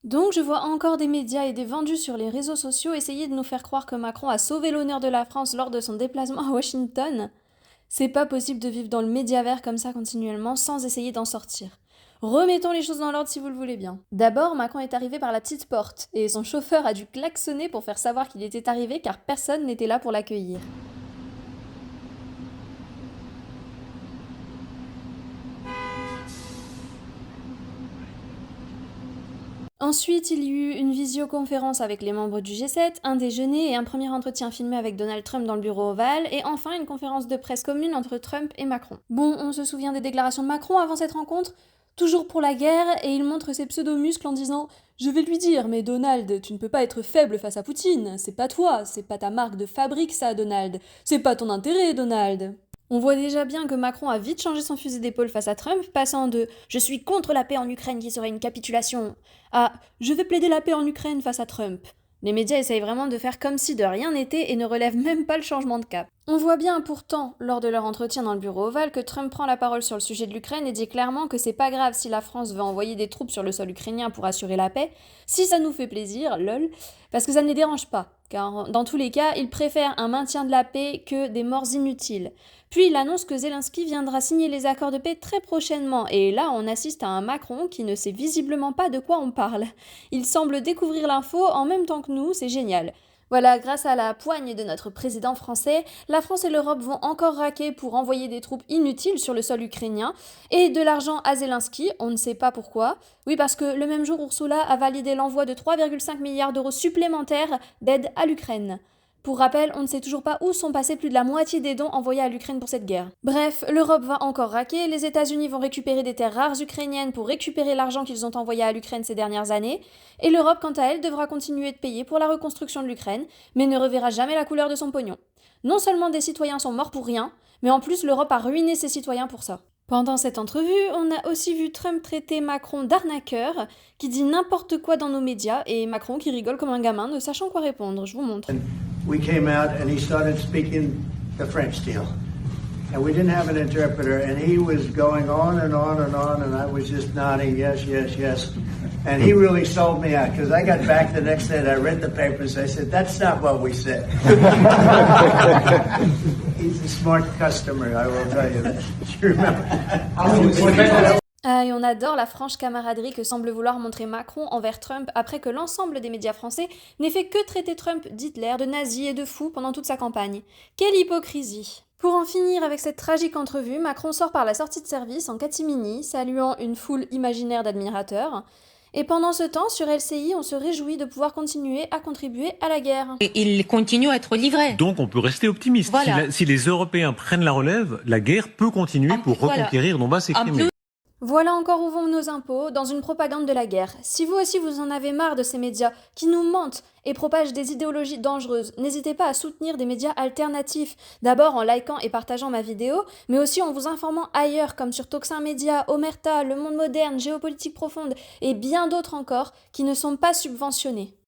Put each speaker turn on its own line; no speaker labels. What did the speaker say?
Donc je vois encore des médias et des vendus sur les réseaux sociaux essayer de nous faire croire que Macron a sauvé l'honneur de la France lors de son déplacement à Washington. C'est pas possible de vivre dans le médiavers comme ça continuellement sans essayer d'en sortir. Remettons les choses dans l'ordre si vous le voulez bien. D'abord, Macron est arrivé par la petite porte, et son chauffeur a dû klaxonner pour faire savoir qu'il était arrivé car personne n'était là pour l'accueillir. Ensuite, il y eut une visioconférence avec les membres du G7, un déjeuner et un premier entretien filmé avec Donald Trump dans le bureau ovale, et enfin une conférence de presse commune entre Trump et Macron. Bon, on se souvient des déclarations de Macron avant cette rencontre? Toujours pour la guerre, et il montre ses pseudo-muscles en disant Je vais lui dire, mais Donald, tu ne peux pas être faible face à Poutine, c'est pas toi, c'est pas ta marque de fabrique ça, Donald, c'est pas ton intérêt, Donald. On voit déjà bien que Macron a vite changé son fusil d'épaule face à Trump, passant de Je suis contre la paix en Ukraine qui serait une capitulation à Je vais plaider la paix en Ukraine face à Trump. Les médias essayent vraiment de faire comme si de rien n'était et ne relèvent même pas le changement de cap. On voit bien pourtant, lors de leur entretien dans le bureau ovale, que Trump prend la parole sur le sujet de l'Ukraine et dit clairement que c'est pas grave si la France veut envoyer des troupes sur le sol ukrainien pour assurer la paix, si ça nous fait plaisir, lol, parce que ça ne les dérange pas, car dans tous les cas, ils préfèrent un maintien de la paix que des morts inutiles. Puis il annonce que Zelensky viendra signer les accords de paix très prochainement, et là on assiste à un Macron qui ne sait visiblement pas de quoi on parle. Il semble découvrir l'info en même temps que nous, c'est génial. Voilà, grâce à la poigne de notre président français, la France et l'Europe vont encore raquer pour envoyer des troupes inutiles sur le sol ukrainien et de l'argent à Zelensky, on ne sait pas pourquoi. Oui, parce que le même jour, Ursula a validé l'envoi de 3,5 milliards d'euros supplémentaires d'aide à l'Ukraine. Pour rappel, on ne sait toujours pas où sont passés plus de la moitié des dons envoyés à l'Ukraine pour cette guerre. Bref, l'Europe va encore raquer, les États-Unis vont récupérer des terres rares ukrainiennes pour récupérer l'argent qu'ils ont envoyé à l'Ukraine ces dernières années, et l'Europe, quant à elle, devra continuer de payer pour la reconstruction de l'Ukraine, mais ne reverra jamais la couleur de son pognon. Non seulement des citoyens sont morts pour rien, mais en plus l'Europe a ruiné ses citoyens pour ça. Pendant cette entrevue, on a aussi vu Trump traiter Macron d'arnaqueur, qui dit n'importe quoi dans nos médias, et Macron qui rigole comme un gamin, ne sachant quoi répondre. Je vous montre.
We came out and he started speaking the French deal. And we didn't have an interpreter, and he was going on and on and on, and I was just nodding, yes, yes, yes. And he really sold me out, because I got back the next day and I read the papers. I said, that's not what we said. He's a smart customer, I will tell you that. You remember?
Ah, et on adore la franche camaraderie que semble vouloir montrer Macron envers Trump après que l'ensemble des médias français n'ait fait que traiter Trump d'Hitler, de nazi et de fou pendant toute sa campagne. Quelle hypocrisie! Pour en finir avec cette tragique entrevue, Macron sort par la sortie de service en catimini, saluant une foule imaginaire d'admirateurs. Et pendant ce temps, sur LCI, on se réjouit de pouvoir continuer à contribuer à la guerre.
Et il continue à être livré.
Donc on peut rester optimiste.
Voilà.
Si les Européens prennent la relève, la guerre peut continuer pour reconquérir Donbass et Crimée.
Voilà encore où vont nos impôts, dans une propagande de la guerre. Si vous aussi vous en avez marre de ces médias qui nous mentent et propagent des idéologies dangereuses, n'hésitez pas à soutenir des médias alternatifs. D'abord en likant et partageant ma vidéo, mais aussi en vous informant ailleurs, comme sur Toxin Média, Omerta, Le Monde Moderne, Géopolitique Profonde et bien d'autres encore qui ne sont pas subventionnés.